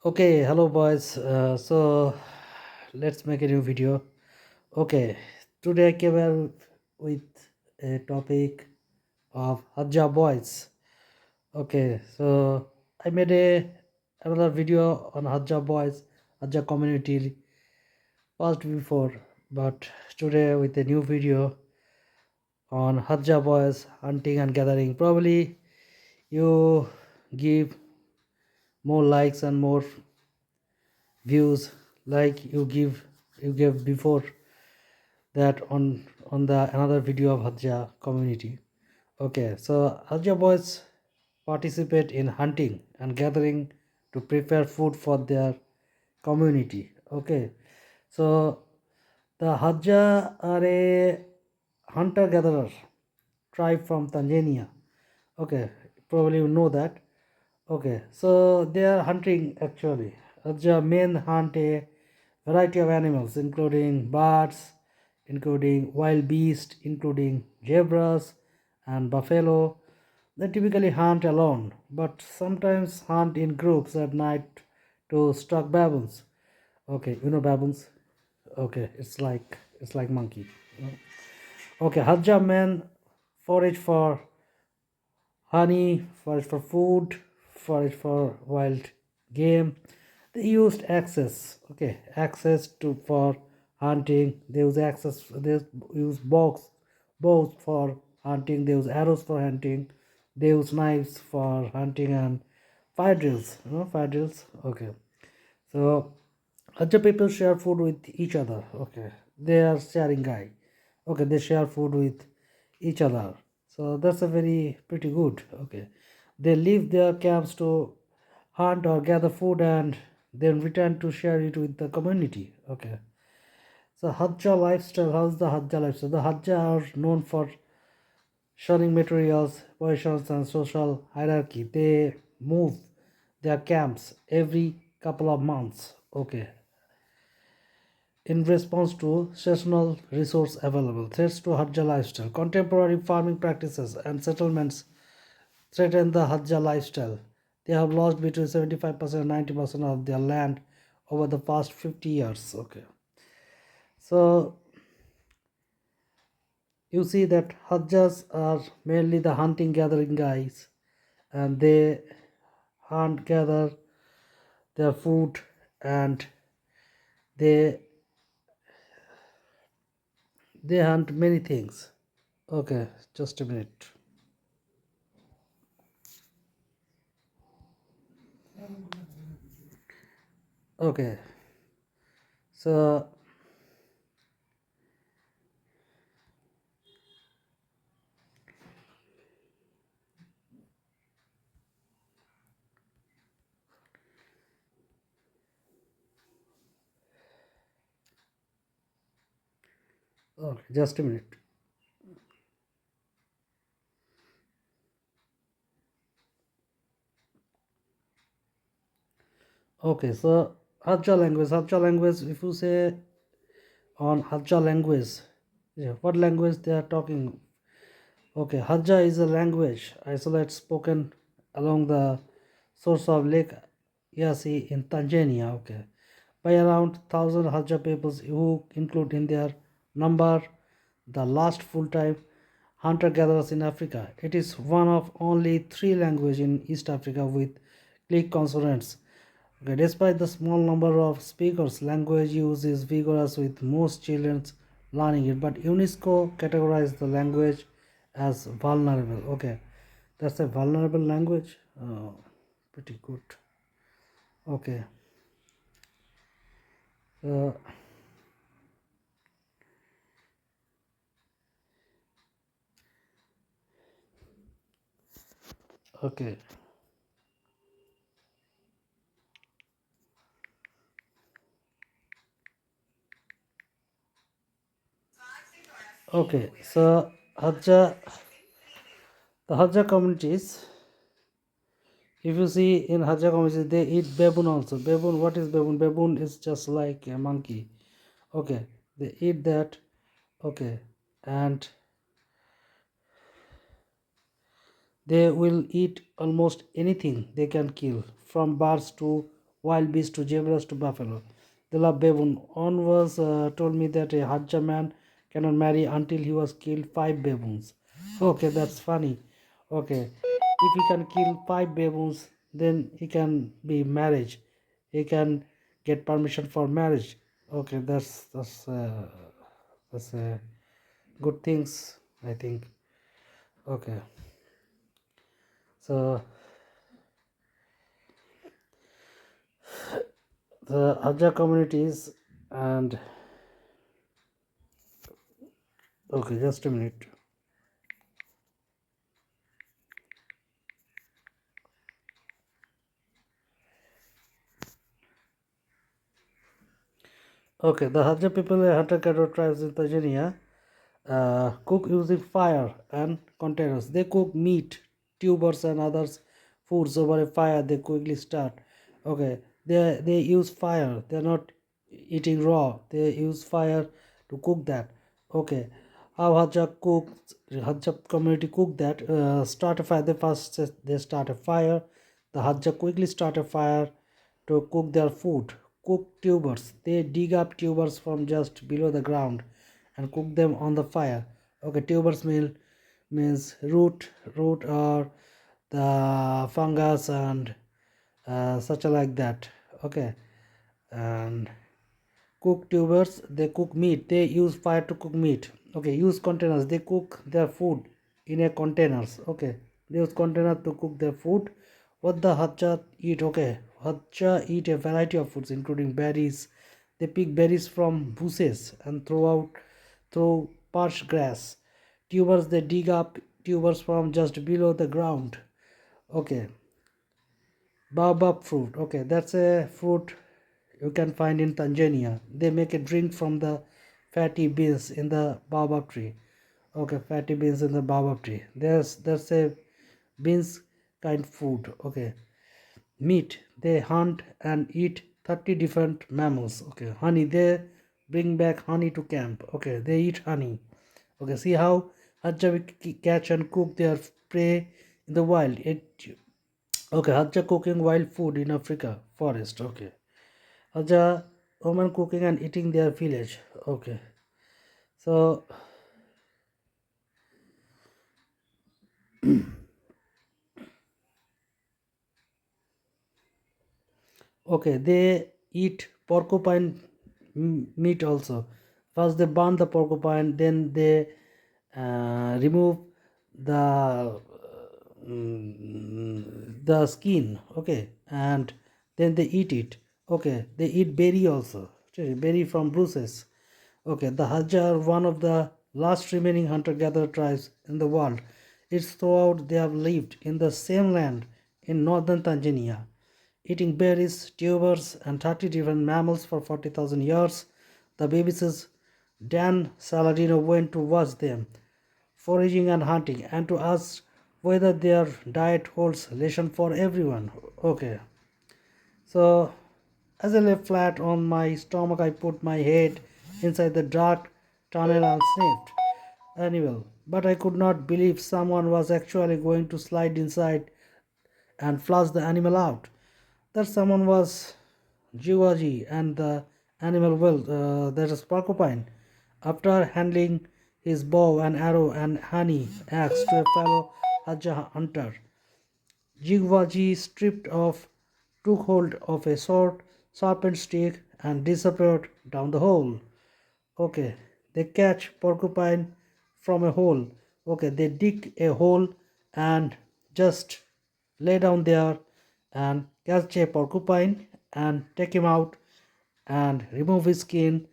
Okay, hello boys. So let's make a new video. Okay, today I came out with a topic of Hadja boys. Okay, so I made another video on Hadja boys, Hadja community past before, but today with a new video on Hadja boys hunting and gathering. Probably you give more likes and more views like you gave before that on the another video of Hadja community. Okay, so Hadja boys participate in hunting and gathering to prepare food for their community. Okay, so the Hadja are a hunter gatherer tribe from Tanzania. Okay, probably you know that. Okay, so they are hunting actually. Hadja men hunt a variety of animals, including birds, including wild beasts, including zebras and buffalo. They typically hunt alone, but sometimes hunt in groups at night to stalk baboons. Okay, you know baboons. Okay, it's like monkey. Okay, Hadja men forage for honey, forage for food, forage for wild game. They used access to for hunting. They use access. They use bows for hunting. They use arrows for hunting. They use knives for hunting and fire drills. Fire drills. Okay, so other people share food with each other. Okay, they are sharing guy. Okay, they share food with each other. So that's a very pretty good. Okay, they leave their camps to hunt or gather food and then return to share it with the community. Okay, so Hadja lifestyle. How's the Hadja lifestyle? The Hadja are known for sharing materials, positions, and social hierarchy. They move their camps every couple of months. Okay, in response to seasonal resource available, threats to Hadja lifestyle. Contemporary farming practices and settlements threaten the Hadja lifestyle. They have lost between 75% and 90% of their land over the past 50 years. Okay. So you see that Hadjas are mainly the hunting gathering guys and they hunt, gather their food and they they hunt many things. Okay, just a minute. Okay, so okay, just a minute. Okay, so Hadja language. Hadja language, if you say on Hadja language, yeah, what language they are talking? Okay, Hadja is a language isolate spoken along the source of Lake Yasi in Tanzania. Okay, by around 1,000 Hadja peoples who include in their number the last full-time hunter-gatherers in Africa. It is one of only three languages in East Africa with click consonants. Okay, despite the small number of speakers, language use is vigorous with most children learning it. But UNESCO categorized the language as vulnerable. Okay, that's a vulnerable language. Oh, pretty good. Okay. Uh, okay. Okay. So the Hadja communities. If you see in Hadja communities, they eat baboon also. Baboon. What is baboon? Baboon is just like a monkey. Okay. They eat that. Okay. And they will eat almost anything they can kill, from birds to wild beasts to zebras to buffalo. They love baboon. One was told me that a Hadja man cannot marry until he was killed five baboons. Okay, that's funny. Okay, if he can kill five baboons, then he can be marriage. He can get permission for marriage. Okay, that's good things, I think. Okay, so the Hadja communities and okay, just a minute. Okay, the Hadja people are hunter-gatherer tribes in Tanzania cook using fire and containers. They cook meat, tubers, and others foods over a fire. They quickly start. Okay, they use fire. They're not eating raw. They use fire to cook that. Okay, how Hadja community cook that? Start a fire. They start a fire. The Hadja quickly start a fire to cook their food. Cook tubers. They dig up tubers from just below the ground and cook them on the fire. Okay, tubers means root or the fungus and such like that. Okay, and cook tubers. They cook meat. They use fire to cook meat. Okay, use containers. They cook their food in a containers. Okay, they use container to cook their food. What the Hacha eat? Okay, Hacha eat a variety of foods including berries. They pick berries from bushes and throw parched grass. Tubers, they dig up tubers from just below the ground. Okay, baobab fruit. Okay, that's a fruit you can find in Tanzania. They make a drink from the fatty beans in the baobab tree. Okay, fatty beans in the baobab tree. There's a beans kind food. Okay, meat. They hunt and eat 30 different mammals. Okay, honey. They bring back honey to camp. Okay, they eat honey. Okay, see how Hadja catch and cook their prey in the wild. Okay, Hadja cooking wild food in Africa forest. Okay, Hadja woman cooking and eating their village. Okay, so okay, they eat porcupine meat also. First they burn the porcupine, then they remove the the skin. Okay, and then they eat it. Okay, they eat berry also. Berry from bruises. Okay, the Hadja are one of the last remaining hunter-gatherer tribes in the world. It's throughout they have lived in the same land in northern Tanzania, eating berries, tubers, and 30 different mammals for 40,000 years. The BBC's Dan Saladino went to watch them, foraging and hunting, and to ask whether their diet holds lesson for everyone. Okay, so as I lay flat on my stomach, I put my head inside the dark tunnel and sniffed. Animal, but I could not believe someone was actually going to slide inside and flush the animal out. That someone was Jiwaji and the animal that is porcupine. After handing his bow and arrow and honey axe to a fellow Haja hunter, Jigwaji stripped off, took hold of a short serpent stick and disappeared down the hole. Okay, they catch porcupine from a hole. Okay, they dig a hole and just lay down there and catch a porcupine and take him out and remove his skin,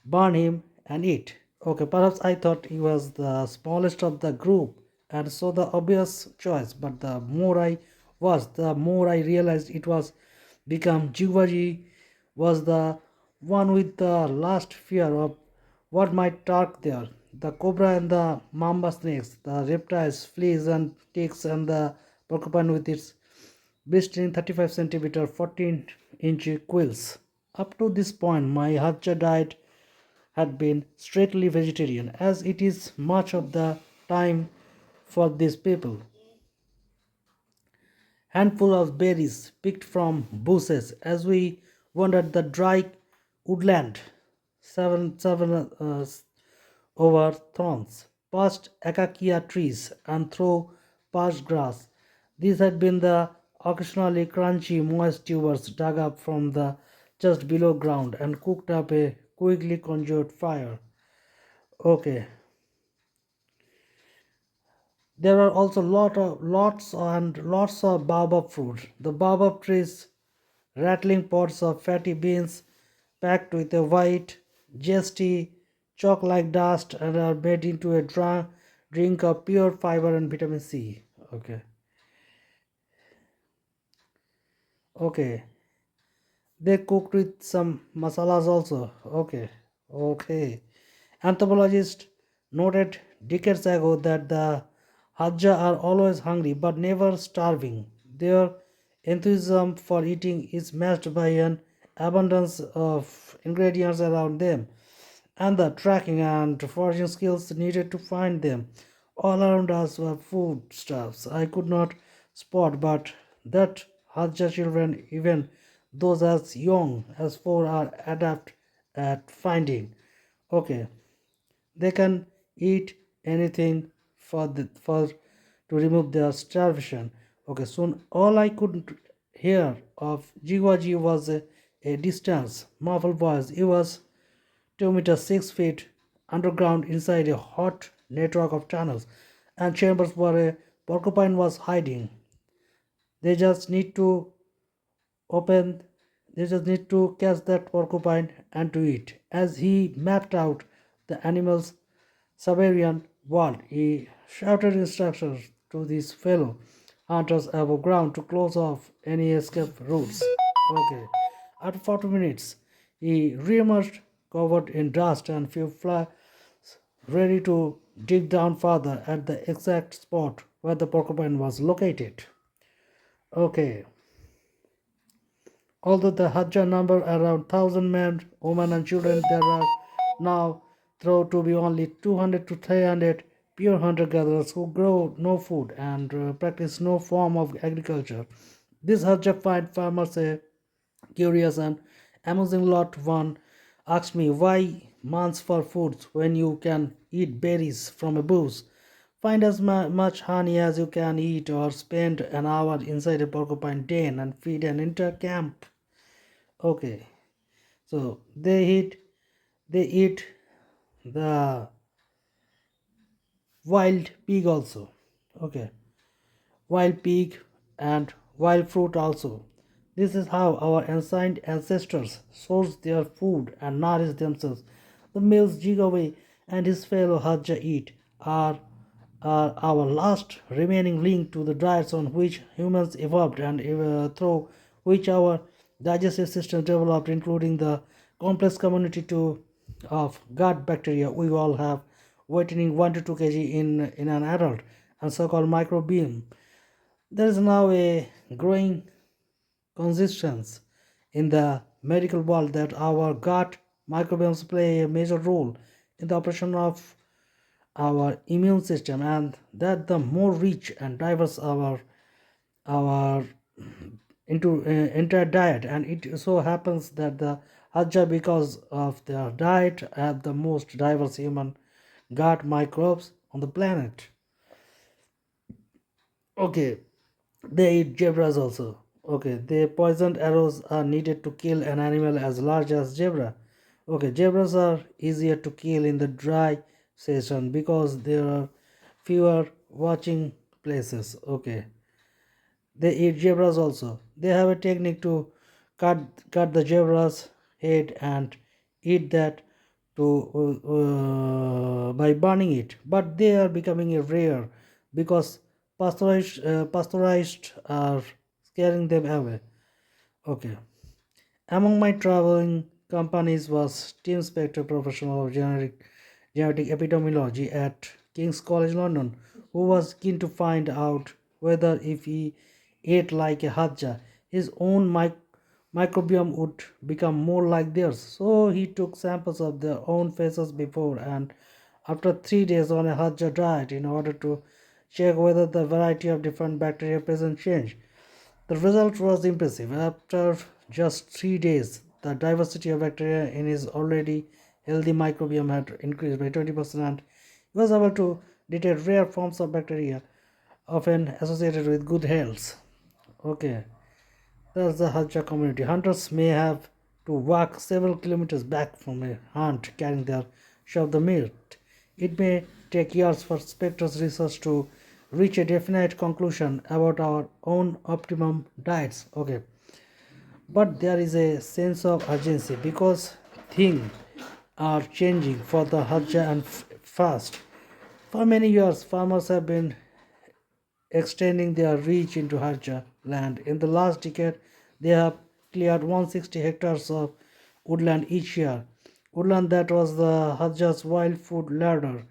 burn him and eat. Okay, perhaps I thought he was the smallest of the group and so the obvious choice, but the more I realized it was become Jivaji was the one with the last fear of what might lurk there. The cobra and the mamba snakes, the reptiles, fleas and ticks and the porcupine with its blistering 35 centimeter 14-inch quills. Up to this point, my Hajja diet had been strictly vegetarian, as it is much of the time for these people. handful of berries picked from bushes as we wandered the dry woodland, seven over thorns, past acacia trees, and through parched grass. These had been the occasionally crunchy, moist tubers dug up from the just below ground and cooked up a quickly conjured fire. Okay, there are also lots of baobab fruit. The baobab trees rattling pods of fatty beans packed with a white, zesty, chalk-like dust and are made into a drink of pure fiber and vitamin C. Okay. Okay. They cooked with some masalas also. Okay. Okay. Anthropologists noted decades ago that the Hadja are always hungry but never starving. Their enthusiasm for eating is matched by an abundance of ingredients around them and the tracking and foraging skills needed to find them. All around us were foodstuffs I could not spot, but that Hadja children, even those as young as 4, are adept at finding. Okay, they can eat anything for to remove their starvation. Okay, soon all I could hear of Jigwaji was a distance, muffled voice. It was 2 meters 6 feet underground inside a hot network of tunnels and chambers where a porcupine was hiding. They just need to open they just need to catch that porcupine and to eat. As he mapped out the animal's Siberian world, he shouted instructions to these fellow hunters above ground to close off any escape routes. Okay. After 40 minutes, he re-emerged covered in dust and few flies, ready to dig down further at the exact spot where the porcupine was located. Okay. Although the Hajj number around 1,000 men, women, and children, there are now thought to be only 200 to 300 pure hunter gatherers who grow no food and practice no form of agriculture. This Hajj find farmers a curious and amusing lot. One asked me why months for food when you can eat berries from a bush. Find as much honey as you can eat, or spend an hour inside a porcupine den and feed an entire camp. Okay, so they eat the wild pig also. Okay, wild pig and wild fruit also. This is how our ancient ancestors sourced their food and nourished themselves. The meals Jigawe and his fellow Hadja eat are our last remaining link to the diets on which humans evolved and through which our digestive system developed, including the complex community of gut bacteria we all have, weighing 1 to 2 kg in an adult, and so-called microbiome. There is now a growing consensus in the medical world that our gut microbiomes play a major role in the operation of our immune system, and that the more rich and diverse our entire diet, and it so happens that the Hajja, because of their diet, have the most diverse human gut microbes on the planet. Okay, they eat zebras also. Okay, the poisoned arrows are needed to kill an animal as large as zebra. Okay, zebras are easier to kill in the dry season because there are fewer watching places. Okay, they eat zebras also. They have a technique to cut the zebra's head and eat that by burning it. But they are becoming a rare because pasteurized are scaring them away. Okay. Among my traveling companies was Tim Spector, professional of genetic epidemiology at King's College London, who was keen to find out whether if he ate like a Hadja, his own microbiome would become more like theirs. So he took samples of their own faces before and after 3 days on a Hadja diet in order to check whether the variety of different bacteria present changed. The result was impressive. After just 3 days, the diversity of bacteria in his already healthy microbiome had increased by 20%, and he was able to detect rare forms of bacteria often associated with good health. Okay, that's the Hadza community. Hunters may have to walk several kilometers back from a hunt carrying their share of the meat. It may take years for specters research to reach a definite conclusion about our own optimum diets. Okay, but there is a sense of urgency because things are changing for the Hadza and fast. For many years, farmers have been extending their reach into Harja land. In the last decade, they have cleared 160 hectares of woodland each year. Woodland that was the Harja's wild food larder.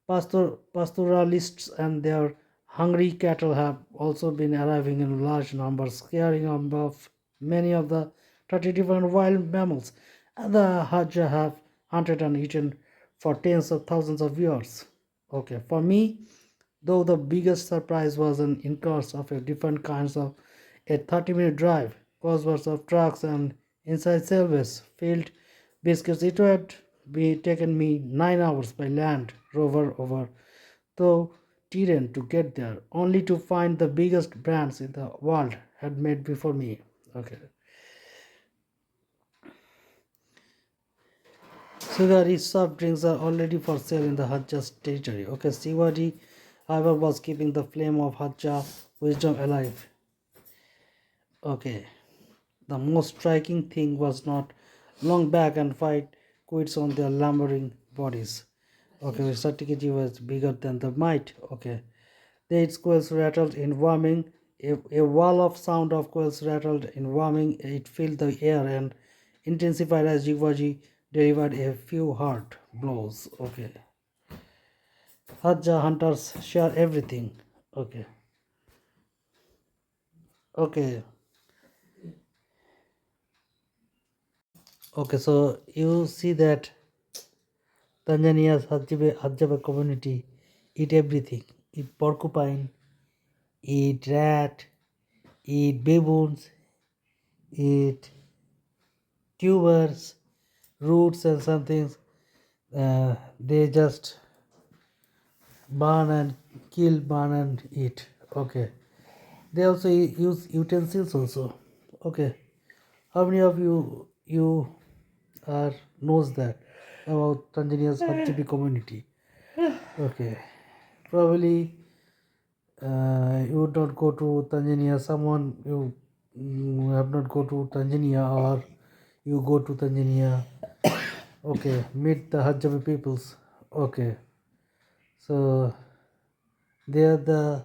Pastoralists and their hungry cattle have also been arriving in large numbers, carrying off many of the 30 different wild mammals and the Hadja have hunted and eaten for tens of thousands of years. Okay, for me, though the biggest surprise was an incurse of a different kinds of a 30-minute drive, cosworth of trucks and inside salvage, field biscuits. It had taken me 9 hours by land rover over the terrain to get there, only to find the biggest brands in the world had made before me. Okay. Sugary soft drinks are already for sale in the Hadja's territory. Okay, Siwadi, however, was keeping the flame of Hadja wisdom alive. Okay, the most striking thing was not long back and fight quits on their lumbering bodies. Okay, Satikiji was bigger than the might. Okay, the squirrels rattled in warming. A wall of sound of quails rattled in warming. It filled the air and intensified as Jigwaji delivered a few hard blows. Okay. Hadja hunters share everything. Okay. Okay. Okay. So you see that Tanzania's hadzabe community eat everything. Eat porcupine, eat rat, eat baboons, eat tubers, roots and some things. They just burn and kill, burn and eat. Okay. They also use utensils also. Okay. How many of you are knows that about Tanzania's Hadzabe community? Okay. Probably you would not go to Tanzania. Someone you have not go to Tanzania, or you go to Tanzania. Okay, meet the Hadzabe peoples. Okay, so they are the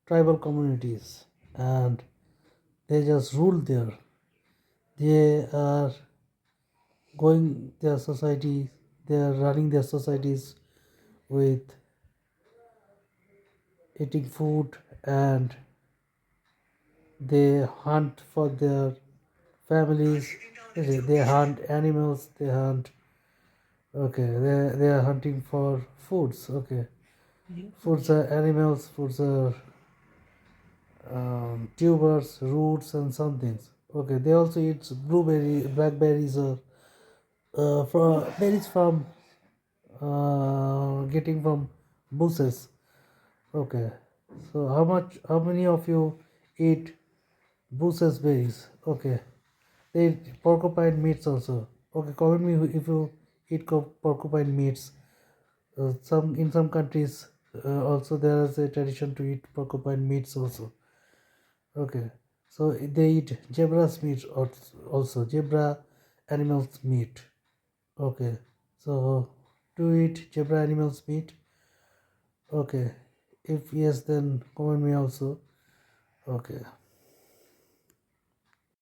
tribal communities and they just rule there. They are going their societies, they are running their societies with eating food, and they hunt for their families. They hunt animals, they hunt. Okay, they are hunting for foods. Okay, foods are animals, foods are tubers, roots, and some things. Okay, they also eat blueberry, blackberries, or from berries from getting from bushes. Okay, so how many of you eat bushes berries? Okay, they eat porcupine meats also. Okay, comment me if you eat porcupine meats. Some in some countries also there is a tradition to eat porcupine meats also. Okay, so they eat zebra's meat also, zebra animals meat. Okay, so do you eat zebra animals meat? Okay, if yes, then comment me also. Okay.